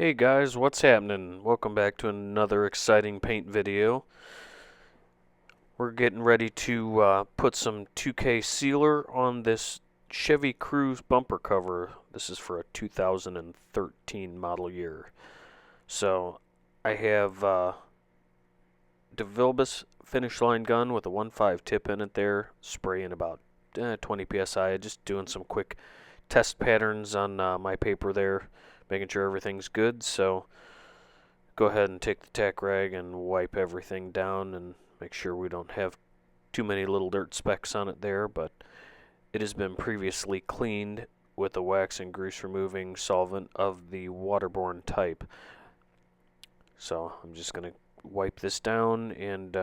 Hey guys, what's happening? Welcome back to another exciting paint video. We're getting ready to put some 2K sealer on this Chevy Cruze bumper cover. This is for a 2013 model year. So I have Devilbiss finish line gun with a 1.5 tip in it there, spraying about 20 psi, just doing some quick test patterns on my paper there, making sure everything's good. So go ahead and take the tack rag and wipe everything down and make sure we don't have too many little dirt specks on it there, but it has been previously cleaned with a wax and grease removing solvent of the waterborne type. So I'm just going to wipe this down and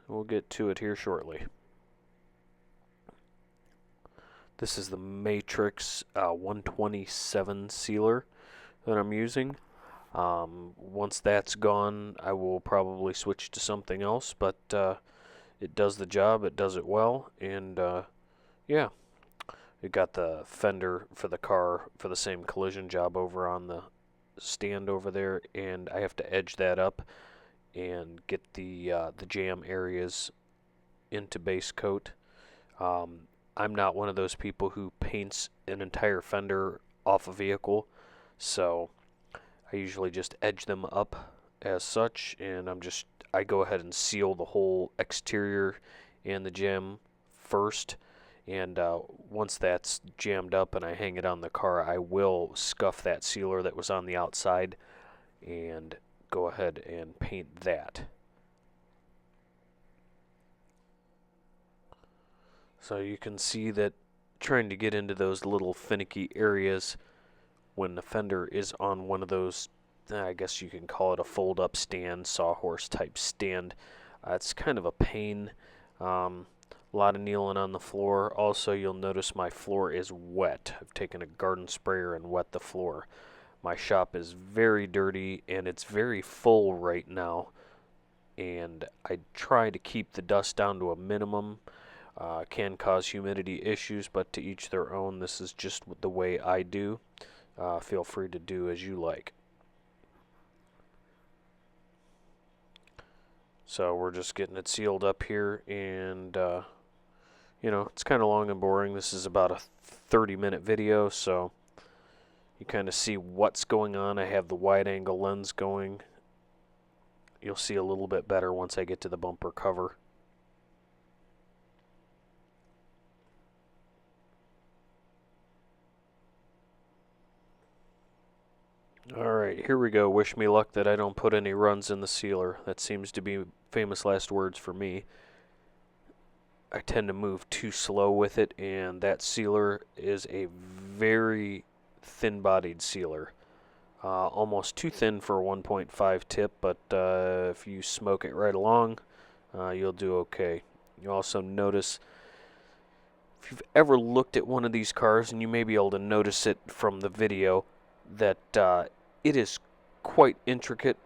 we'll get to it here shortly. This is the Matrix 127 sealer that I'm using. Once that's gone, I will probably switch to something else, but it does the job, it does it well, and yeah. It got the fender for the car for the same collision job over on the stand over there, and I have to edge that up and get the jam areas into base coat. I'm not one of those people who paints an entire fender off a vehicle, so I usually just edge them up as such, and I go ahead and seal the whole exterior and the jam first, and once that's jammed up and I hang it on the car, I will scuff that sealer that was on the outside and go ahead and paint that. So you can see that trying to get into those little finicky areas when the fender is on one of those, I guess you can call it a fold-up stand, sawhorse type stand, it's kind of a pain. A lot of kneeling on the floor. Also, you'll notice my floor is wet. I've taken a garden sprayer and wet the floor. My shop is very dirty and it's very full right now, and I try to keep the dust down to a minimum. Can cause humidity issues, but to each their own. This is just the way I do. Feel free to do as you like. So we're just getting it sealed up here, and you know, it's kind of long and boring. This is about a 30-minute video, so you kind of see what's going on. I have the wide angle lens going. You'll see a little bit better once I get to the bumper cover. Alright, here we go. Wish me luck that I don't put any runs in the sealer. That seems to be famous last words for me. I tend to move too slow with it, and that sealer is a very thin-bodied sealer. Almost too thin for a 1.5 tip, but if you smoke it right along, you'll do okay. You also notice, if you've ever looked at one of these cars, and you may be able to notice it from the video, that it is quite intricate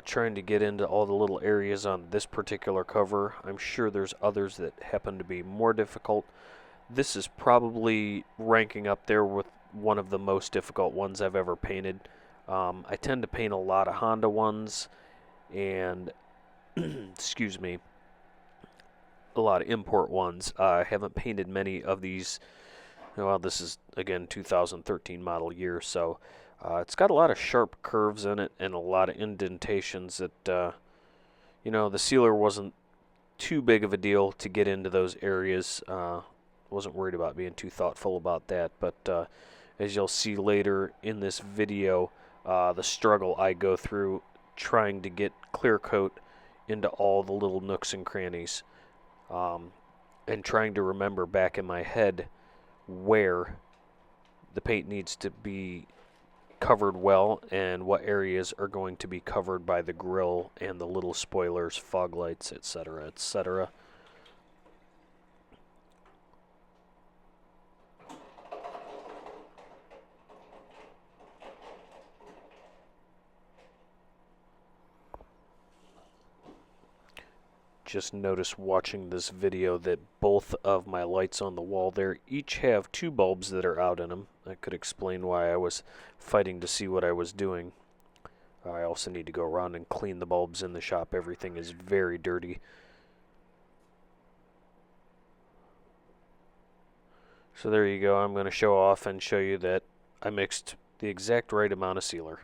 trying to get into all the little areas on this particular cover. I'm sure there's others that happen to be more difficult. This is probably ranking up there with one of the most difficult ones I've ever painted. I tend to paint a lot of Honda ones and excuse me, a lot of import ones. I haven't painted many of these. Well, this is again 2013 model year, so it's got a lot of sharp curves in it and a lot of indentations that, you know, the sealer wasn't too big of a deal to get into those areas. Wasn't worried about being too thoughtful about that, but as you'll see later in this video, the struggle I go through trying to get clear coat into all the little nooks and crannies, and trying to remember back in my head where the paint needs to be covered well and what areas are going to be covered by the grill and the little spoilers, fog lights, etc., etc. Just notice watching this video that both of my lights on the wall there each have two bulbs that are out in them. That could explain why I was fighting to see what I was doing. I also need to go around and clean the bulbs in the shop. Everything is very dirty. So there you go. I'm going to show off and show you that I mixed the exact right amount of sealer.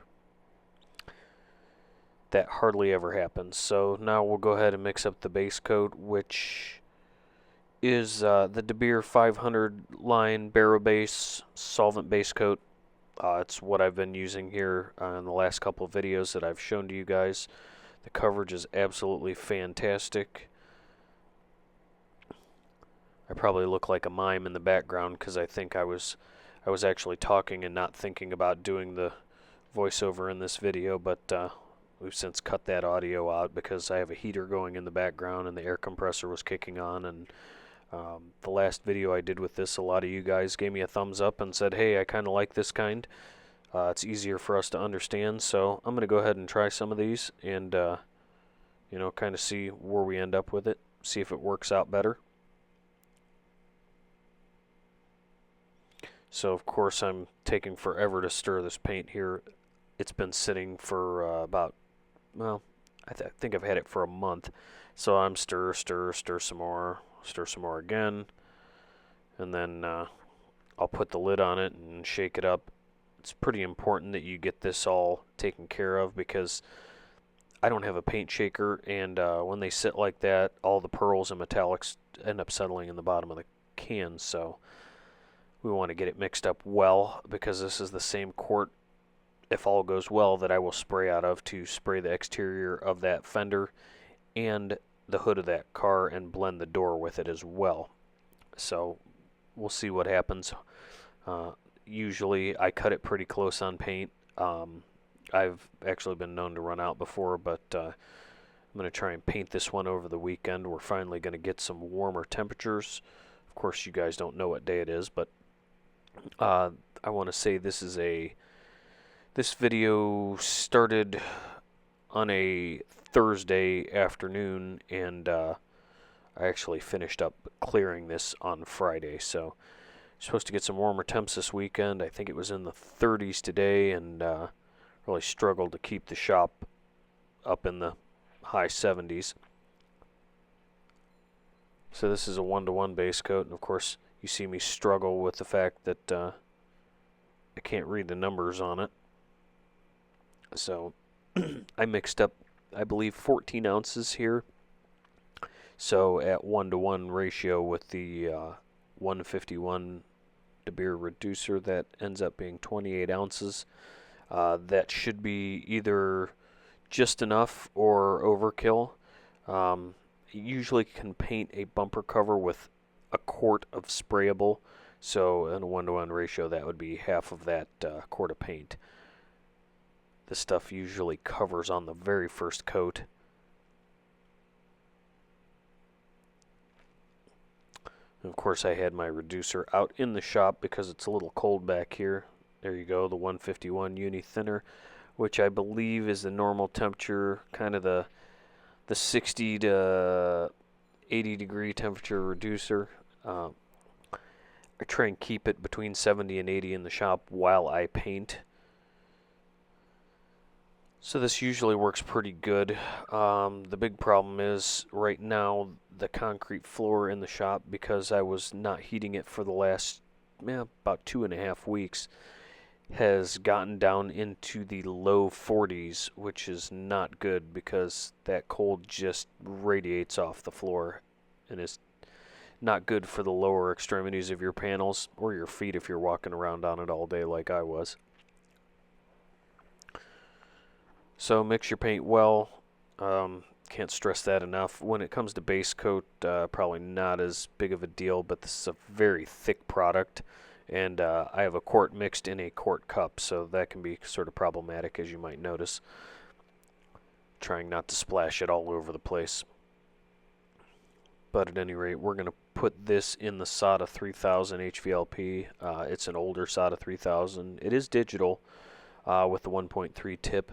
That hardly ever happens. So now we'll go ahead and mix up the base coat, which is the DeBeer 500 line Berobase solvent base coat. It's what I've been using here in the last couple of videos that I've shown to you guys. The coverage is absolutely fantastic. I probably look like a mime in the background because I think I was actually talking and not thinking about doing the voiceover in this video, but we've since cut that audio out because I have a heater going in the background and the air compressor was kicking on. And the last video I did with this, a lot of you guys gave me a thumbs up and said, hey, I kind of like this kind. It's easier for us to understand, so I'm going to go ahead and try some of these and you know, kind of see where we end up with it, see if it works out better. So of course I'm taking forever to stir this paint here. It's been sitting for about, well, I think I've had it for a month. So I'm stir some more again, and then I'll put the lid on it and shake it up. It's pretty important that you get this all taken care of because I don't have a paint shaker, and when they sit like that, all the pearls and metallics end up settling in the bottom of the can. So we want to get it mixed up well because this is the same quart, if all goes well, that I will spray out of to spray the exterior of that fender and the hood of that car and blend the door with it as well. So we'll see what happens. Usually I cut it pretty close on paint. I've actually been known to run out before, but I'm going to try and paint this one over the weekend. We're finally going to get some warmer temperatures. Of course, you guys don't know what day it is, but I want to say this video started on a Thursday afternoon, and I actually finished up clearing this on Friday. So supposed to get some warmer temps this weekend. I think it was in the 30s today, and really struggled to keep the shop up in the high 70s. So this is a 1-to-1 base coat, and of course you see me struggle with the fact that I can't read the numbers on it. So I mixed up, I believe, 14 ounces here. So at 1-to-1 ratio with the 151 DeBeer reducer, that ends up being 28 ounces. That should be either just enough or overkill. You usually can paint a bumper cover with a quart of sprayable. So in a 1-to-1 ratio, that would be half of that quart of paint. This stuff usually covers on the very first coat. And of course, I had my reducer out in the shop because it's a little cold back here. There you go, the 151 uni thinner, which I believe is the normal temperature, kind of the 60 to 80 degree temperature reducer. I try and keep it between 70 and 80 in the shop while I paint. So this usually works pretty good. The big problem is right now the concrete floor in the shop, because I was not heating it for the last about 2.5 weeks, has gotten down into the low 40s, which is not good because that cold just radiates off the floor and is not good for the lower extremities of your panels or your feet if you're walking around on it all day like I was. So mix your paint well. Can't stress that enough. When it comes to base coat, probably not as big of a deal, but this is a very thick product, and I have a quart mixed in a quart cup, so that can be sort of problematic, as you might notice. Trying not to splash it all over the place. But at any rate, we're going to put this in the SATA 3000 hvlp. It's an older SATA 3000. It is digital with the 1.3 tip.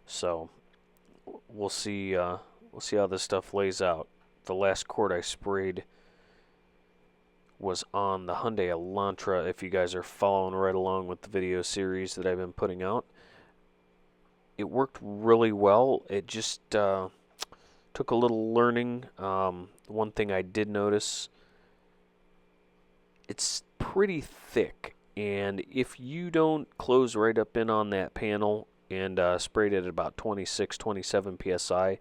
So we'll see how this stuff lays out. The last quart I sprayed was on the Hyundai Elantra. If you guys are following right along with the video series that I've been putting out, it worked really well. It just took a little learning. One thing I did notice, it's pretty thick, and if you don't close right up in on that panel and sprayed it at about 26, 27 psi,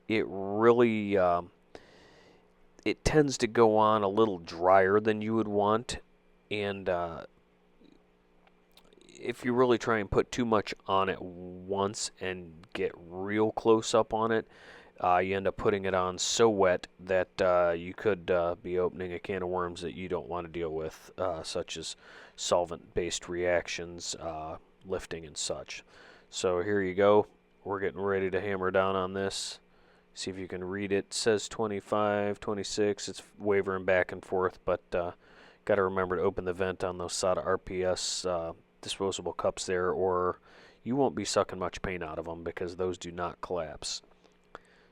it really it tends to go on a little drier than you would want, and if you really try and put too much on it once and get real close up on it, you end up putting it on so wet that you could be opening a can of worms that you don't want to deal with, such as solvent-based reactions, lifting, and such. So here you go. We're getting ready to hammer down on this. See if you can read it. It says 25, 26. It's wavering back and forth, but got to remember to open the vent on those SATA RPS disposable cups there, or you won't be sucking much paint out of them because those do not collapse.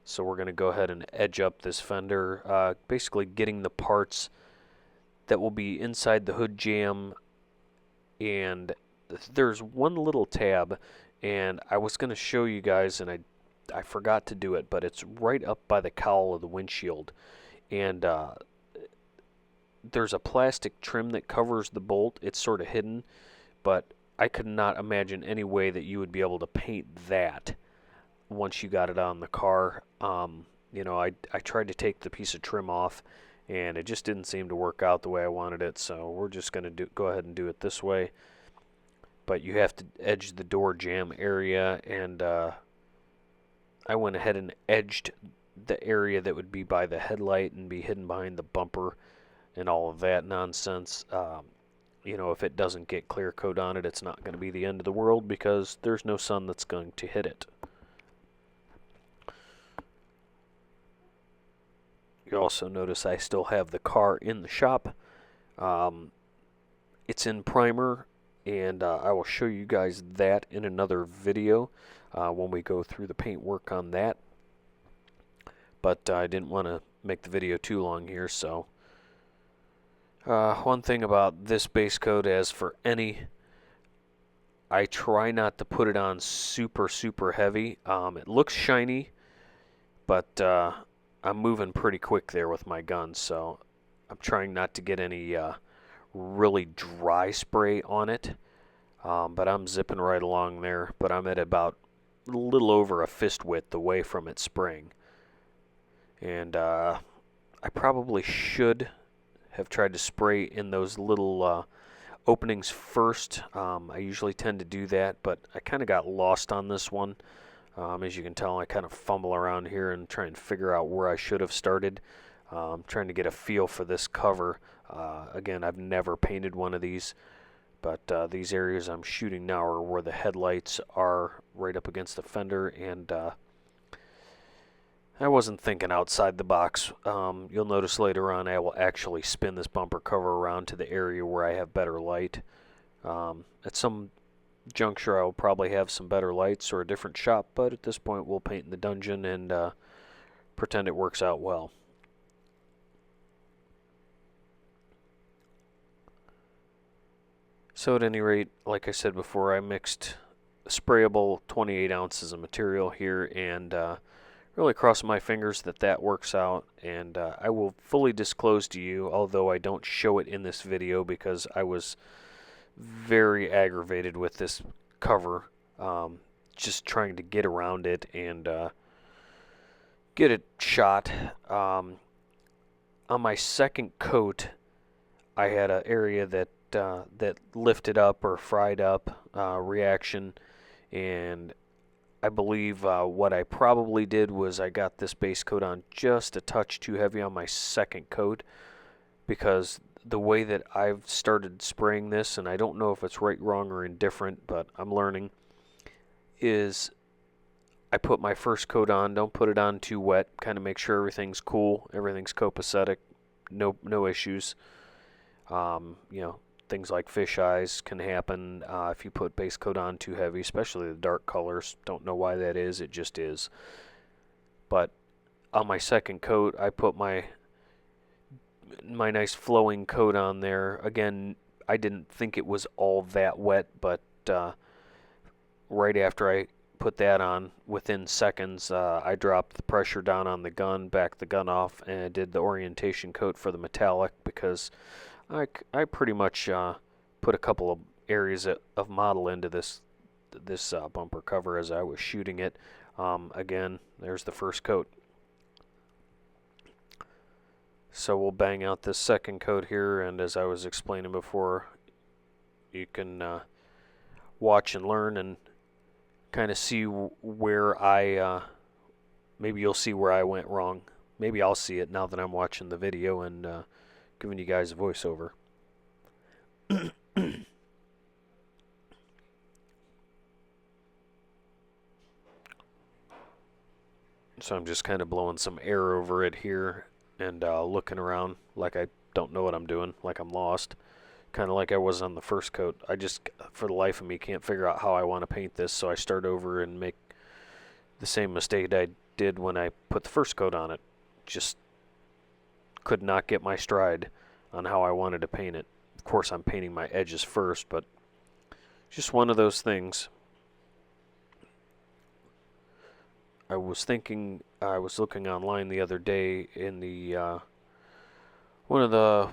So we're going to go ahead and edge up this fender, basically getting the parts that will be inside the hood jamb. And there's one little tab, and I was going to show you guys, and I forgot to do it, but it's right up by the cowl of the windshield. And there's a plastic trim that covers the bolt. It's sort of hidden, but I could not imagine any way that you would be able to paint that once you got it on the car. You know, I tried to take the piece of trim off, and it just didn't seem to work out the way I wanted it, so we're just going to go ahead and do it this way. But you have to edge the door jamb area, and I went ahead and edged the area that would be by the headlight and be hidden behind the bumper and all of that nonsense. You know, if it doesn't get clear coat on it, it's not going to be the end of the world because there's no sun that's going to hit it. You also notice I still have the car in the shop. It's in primer, and I will show you guys that in another video when we go through the paint work on that. But I didn't want to make the video too long here, so one thing about this base coat, as for any, I try not to put it on super heavy. It looks shiny, but I'm moving pretty quick there with my gun, so I'm trying not to get any really dry spray on it. But I'm zipping right along there, but I'm at about a little over a fist width away from it spraying. And I probably should have tried to spray in those little openings first. I usually tend to do that, but I kind of got lost on this one. As you can tell, I kind of fumble around here and try and figure out where I should have started. Trying to get a feel for this cover. Again, I've never painted one of these, but these areas I'm shooting now are where the headlights are, right up against the fender, and I wasn't thinking outside the box. You'll notice later on I will actually spin this bumper cover around to the area where I have better light. At some juncture I'll probably have some better lights or a different shop, but at this point we'll paint in the dungeon and pretend it works out well. So at any rate, like I said before, I mixed sprayable 28 ounces of material here, and really cross my fingers that that works out. And I will fully disclose to you, although I don't show it in this video because I was very aggravated with this cover, just trying to get around it and get it shot. On my second coat, I had an area that lifted up or fried up reaction, and I believe what I probably did was I got this base coat on just a touch too heavy on my second coat, because the way that I've started spraying this, and I don't know if it's right, wrong, or indifferent, but I'm learning, is I put my first coat on, don't put it on too wet, kind of make sure everything's cool, everything's copacetic, no issues. You know, things like fish eyes can happen if you put base coat on too heavy, especially the dark colors. Don't know why that is, it just is. But on my second coat, I put my nice flowing coat on there. Again, I didn't think it was all that wet, but right after I put that on within seconds. I dropped the pressure down on the gun, backed the gun off, and did the orientation coat for the metallic because I pretty much put a couple of areas of model into this bumper cover as I was shooting it. Again, there's the first coat. So we'll bang out this second coat here, and as I was explaining before, you can watch and learn and kind of see where maybe you'll see where I went wrong. Maybe I'll see it now that I'm watching the video and giving you guys a voiceover. So I'm just kind of blowing some air over it here and looking around like I don't know what I'm doing, like I'm lost. Kind of like I was on the first coat. I just, for the life of me, can't figure out how I want to paint this, so I start over and make the same mistake I did when I put the first coat on it. Just could not get my stride on how I wanted to paint it. Of course, I'm painting my edges first, but just one of those things. I was looking online the other day in the one of the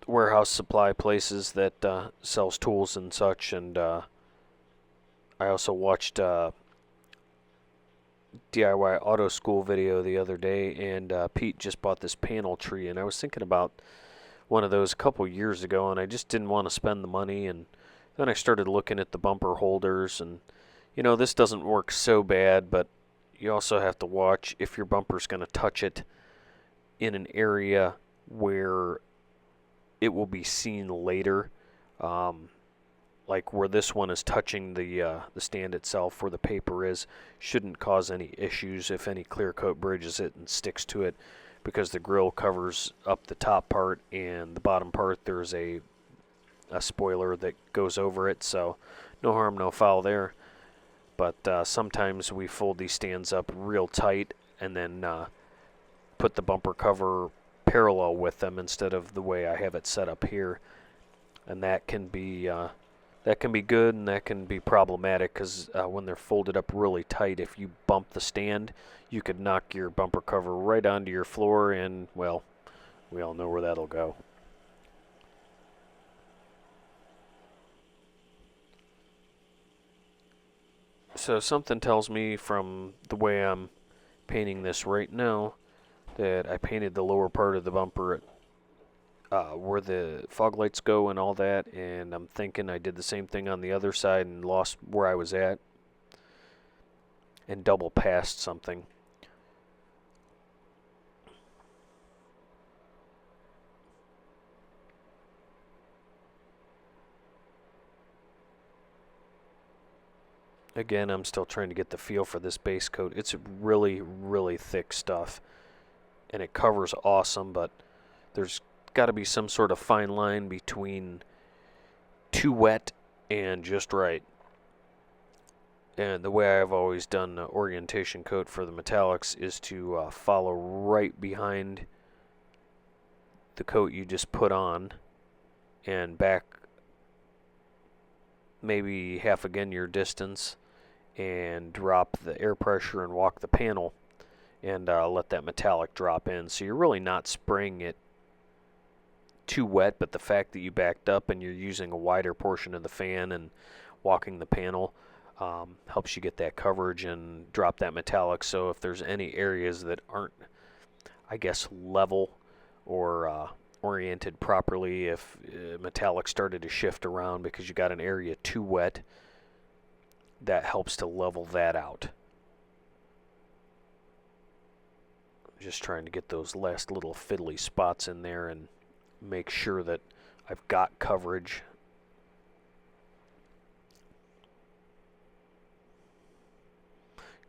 warehouse supply places that sells tools and such, and I also watched DIY Auto School video the other day, and Pete just bought this panel tree, and I was thinking about one of those a couple years ago, and I just didn't want to spend the money, and then I started looking at the bumper holders, and you know, this doesn't work so bad, but you also have to watch if your bumper's going to touch it in an area where it will be seen later, like where this one is touching the stand itself, where the paper is, shouldn't cause any issues if any clear coat bridges it and sticks to it, because the grill covers up the top part and the bottom part there's a spoiler that goes over it, so no harm, no foul there. But sometimes we fold these stands up real tight and then put the bumper cover parallel with them instead of the way I have it set up here, and that can be good and that can be problematic, because when they're folded up really tight, if you bump the stand, you could knock your bumper cover right onto your floor, and well, we all know where that'll go. So something tells me from the way I'm painting this right now that I painted the lower part of the bumper at where the fog lights go and all that, and I'm thinking I did the same thing on the other side and lost where I was at and double passed something. Again, I'm still trying to get the feel for this base coat. It's really, really thick stuff, and it covers awesome, but there's got to be some sort of fine line between too wet and just right. And the way I've always done the orientation coat for the metallics is to follow right behind the coat you just put on and back maybe half again your distance and drop the air pressure and walk the panel and let that metallic drop in. So you're really not spraying it too wet, but the fact that you backed up and you're using a wider portion of the fan and walking the panel helps you get that coverage and drop that metallic. So if there's any areas that aren't, I guess, level or oriented properly, if metallic started to shift around because you got an area too wet, that helps to level that out. Just trying to get those last little fiddly spots in there and make sure that I've got coverage.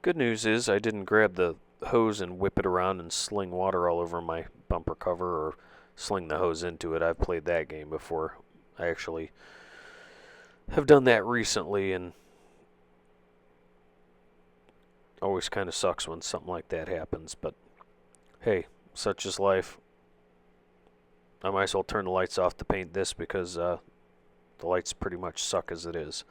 Good news is I didn't grab the hose and whip it around and sling water all over my bumper cover or sling the hose into it. I've played that game before. I actually have done that recently, and always kind of sucks when something like that happens, but hey, such is life. I might as well turn the lights off to paint this because the lights pretty much suck as it is.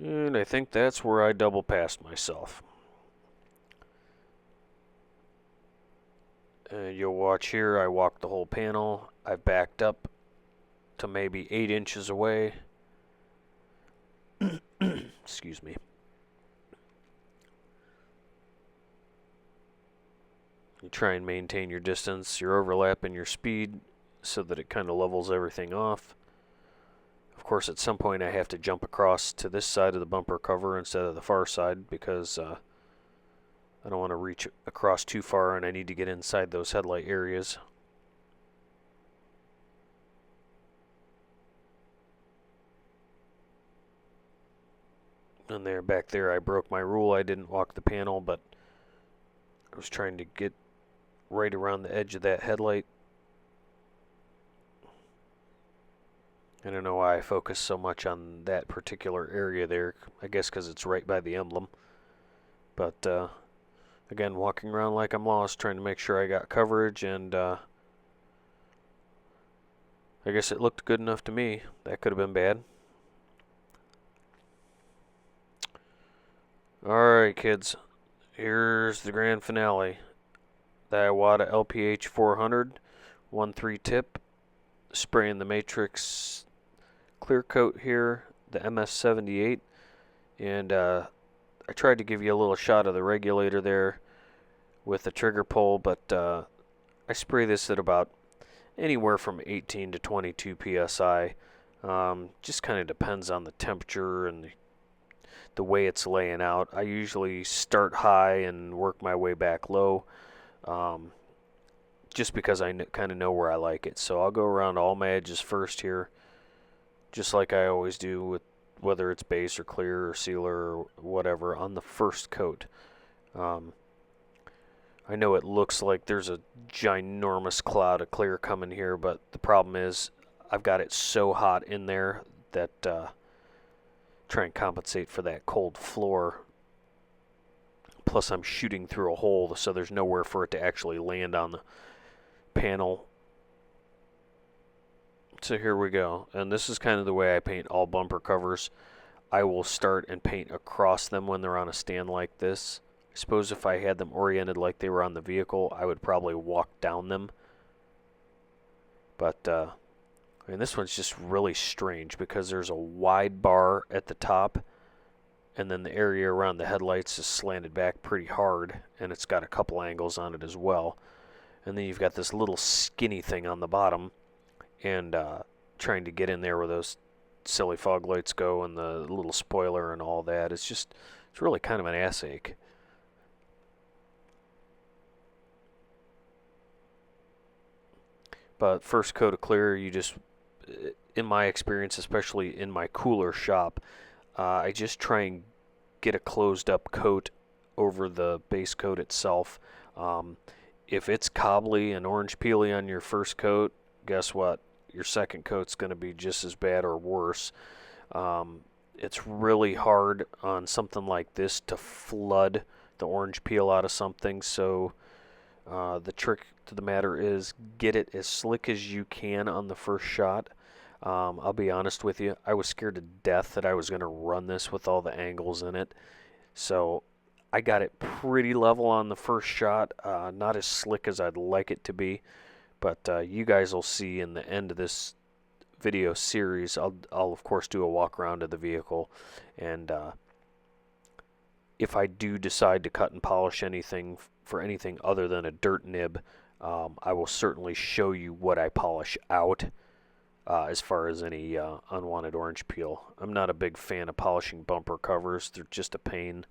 And I think that's where I double passed myself. You'll watch here, I walked the whole panel. I backed up to maybe 8 inches away. Excuse me. You try and maintain your distance, your overlap, and your speed so that it kind of levels everything off. Of course, at some point I have to jump across to this side of the bumper cover instead of the far side because I don't want to reach across too far and I need to get inside those headlight areas. And there, back there, I broke my rule. I didn't walk the panel, but I was trying to get right around the edge of that headlight. I don't know why I focus so much on that particular area there. I guess because it's right by the emblem. But again, walking around like I'm lost, trying to make sure I got coverage, and I guess it looked good enough to me. That could have been bad. Alright, kids. Here's the grand finale. The Iwata LPH 400, 1.3 tip, spraying the Matrix clear coat here, the MS78, and I tried to give you a little shot of the regulator there with the trigger pull, but I spray this at about anywhere from 18 to 22 psi. Just kind of depends on the temperature and the way it's laying out. I usually start high and work my way back low, just because I kind of know where I like it. So I'll go around all my edges first here, just like I always do with whether it's base or clear or sealer or whatever on the first coat. I know it looks like there's a ginormous cloud of clear coming here, but the problem is I've got it so hot in there that try and compensate for that cold floor. Plus I'm shooting through a hole, so there's nowhere for it to actually land on the panel. So here we go, and this is kind of the way I paint all bumper covers. I will start and paint across them when they're on a stand like this. I suppose if I had them oriented like they were on the vehicle, I would probably walk down them. But I mean, this one's just really strange because there's a wide bar at the top, and then the area around the headlights is slanted back pretty hard, and it's got a couple angles on it as well. And then you've got this little skinny thing on the bottom, and trying to get in there where those silly fog lights go and the little spoiler and all that. It's really kind of an ass ache. But first coat of clear, you just, in my experience, especially in my cooler shop, I just try and get a closed up coat over the base coat itself. If it's cobbly and orange peely on your first coat, guess what? Your second coat's going to be just as bad or worse. It's really hard on something like this to flood the orange peel out of something, so the trick to the matter is get it as slick as you can on the first shot. I'll be honest with you, I was scared to death that I was going to run this with all the angles in it, so I got it pretty level on the first shot, not as slick as I'd like it to be, but you guys will see in the end of this video series, I'll of course do a walk around of the vehicle, and if I do decide to cut and polish anything for anything other than a dirt nib, I will certainly show you what I polish out as far as any unwanted orange peel. I'm not a big fan of polishing bumper covers. They're just a pain.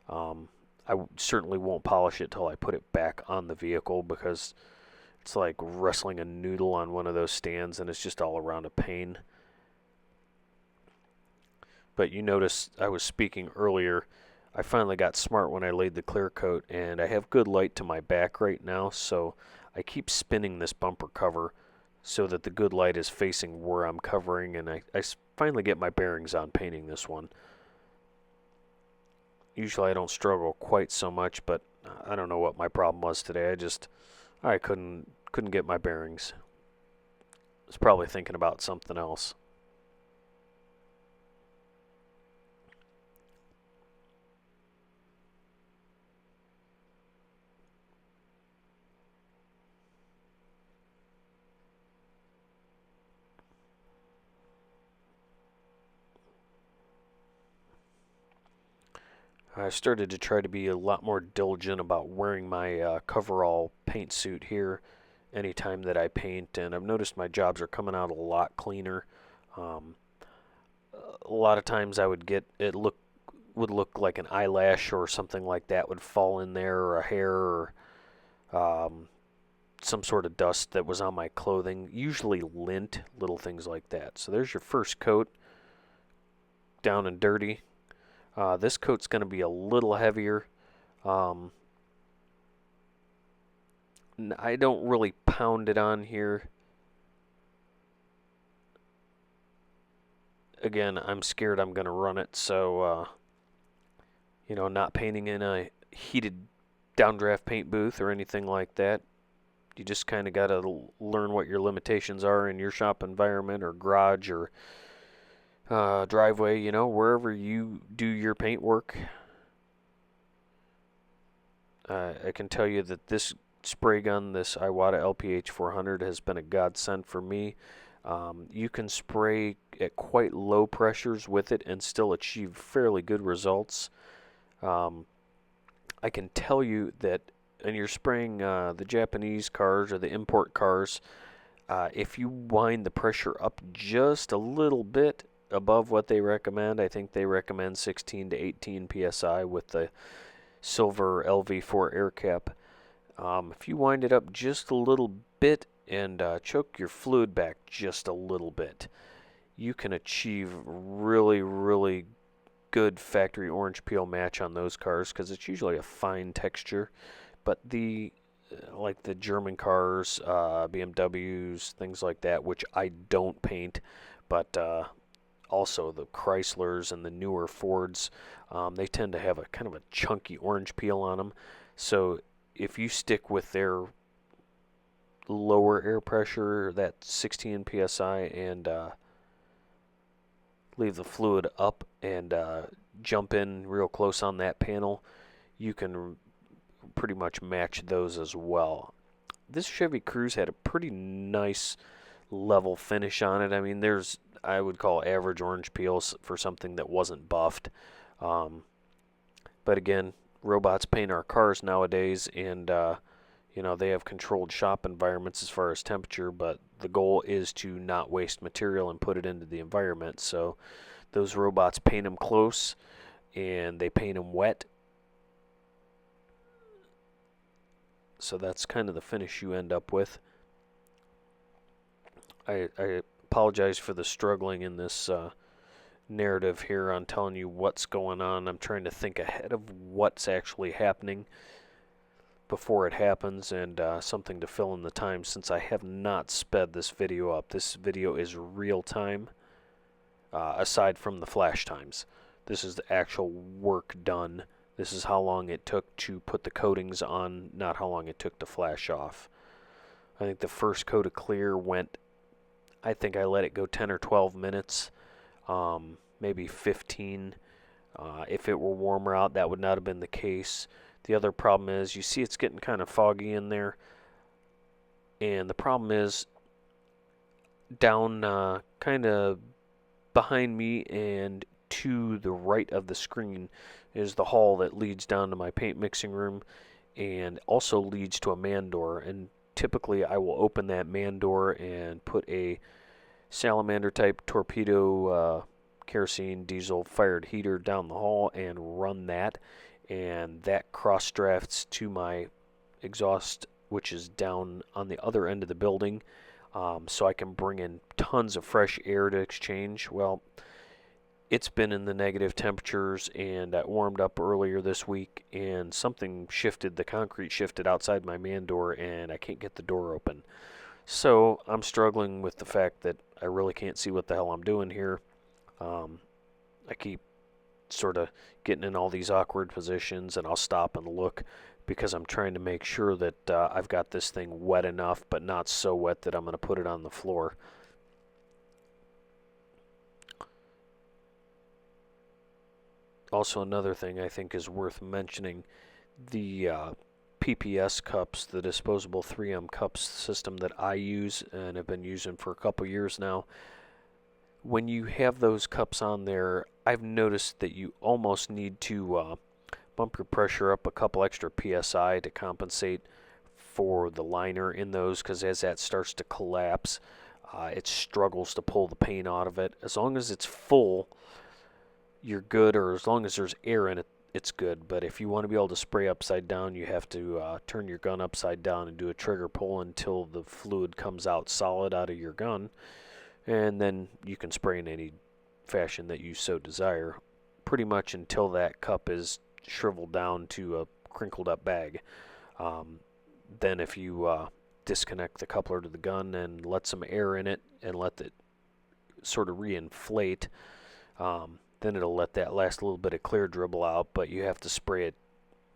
I certainly won't polish it till I put it back on the vehicle because it's like wrestling a noodle on one of those stands and it's just all around a pain. But you notice I was speaking earlier, I finally got smart when I laid the clear coat, and I have good light to my back right now, so I keep spinning this bumper cover so that the good light is facing where I'm covering, and I finally get my bearings on painting this one. Usually I don't struggle quite so much, but I don't know what my problem was today. I couldn't get my bearings. I was probably thinking about something else. I started to try to be a lot more diligent about wearing my coverall paint suit here anytime that I paint, and I've noticed my jobs are coming out a lot cleaner. Um, a lot of times I would get it would look like an eyelash or something like that would fall in there, or a hair, or some sort of dust that was on my clothing, usually lint, little things like that. So there's your first coat, down and dirty. This coat's going to be a little heavier. Um, I don't really pound it on here. Again, I'm scared I'm going to run it, so not painting in a heated downdraft paint booth or anything like that. You just kind of got to learn what your limitations are in your shop environment or garage or driveway, wherever you do your paint work. I can tell you that this spray gun, this Iwata LPH 400, has been a godsend for me. You can spray at quite low pressures with it and still achieve fairly good results. I can tell you that when you're spraying the Japanese cars or the import cars, if you wind the pressure up just a little bit above what they recommend, I think they recommend 16 to 18 psi with the silver LV4 air cap. If you wind it up just a little bit and choke your fluid back just a little bit, you can achieve really, really good factory orange peel match on those cars, because it's usually a fine texture. But like the German cars, BMWs, things like that, which I don't paint, but also the Chryslers and the newer Fords, they tend to have a kind of a chunky orange peel on them. So if you stick with their lower air pressure, that 16 psi, and leave the fluid up and jump in real close on that panel, you can pretty much match those as well. This Chevy Cruze had a pretty nice level finish on it. I mean, I would call average orange peels for something that wasn't buffed. But again, robots paint our cars nowadays, and they have controlled shop environments as far as temperature, but the goal is to not waste material and put it into the environment. So those robots paint them close, and they paint them wet. So that's kind of the finish you end up with. I apologize for the struggling in this narrative here on telling you what's going on. I'm trying to think ahead of what's actually happening before it happens, and something to fill in the time, since I have not sped this video up. This video is real time, aside from the flash times. This is the actual work done. This is how long it took to put the coatings on, not how long it took to flash off. I think the first coat of clear I think I let it go 10 or 12 minutes, maybe 15. If it were warmer out, that would not have been the case. The other problem is, you see it's getting kind of foggy in there. And the problem is, down kind of behind me and to the right of the screen is the hall that leads down to my paint mixing room, and also leads to a man door. And typically I will open that man door and put a salamander type torpedo kerosene diesel fired heater down the hall and run that, and that cross drafts to my exhaust, which is down on the other end of the building, so I can bring in tons of fresh air to exchange. Well, it's been in the negative temperatures, and I warmed up earlier this week, and something shifted, the concrete shifted outside my man door, and I can't get the door open. So I'm struggling with the fact that I really can't see what the hell I'm doing here. I keep sort of getting in all these awkward positions, and I'll stop and look, because I'm trying to make sure that I've got this thing wet enough, but not so wet that I'm going to put it on the floor. Also, another thing I think is worth mentioning, the PPS cups, the disposable 3M cups system that I use and have been using for a couple years now. When you have those cups on there, I've noticed that you almost need to bump your pressure up a couple extra psi to compensate for the liner in those, because as that starts to collapse, it struggles to pull the paint out of it. As long as it's full, you're good, or as long as there's air in it, it's good. But if you want to be able to spray upside down, you have to turn your gun upside down and do a trigger pull until the fluid comes out solid out of your gun, and then you can spray in any fashion that you so desire, pretty much until that cup is shriveled down to a crinkled up bag. Then if you disconnect the coupler to the gun and let some air in it and let it sort of reinflate, then it'll let that last little bit of clear dribble out, but you have to spray it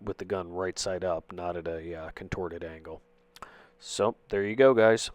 with the gun right side up, not at a contorted angle. So there you go, guys.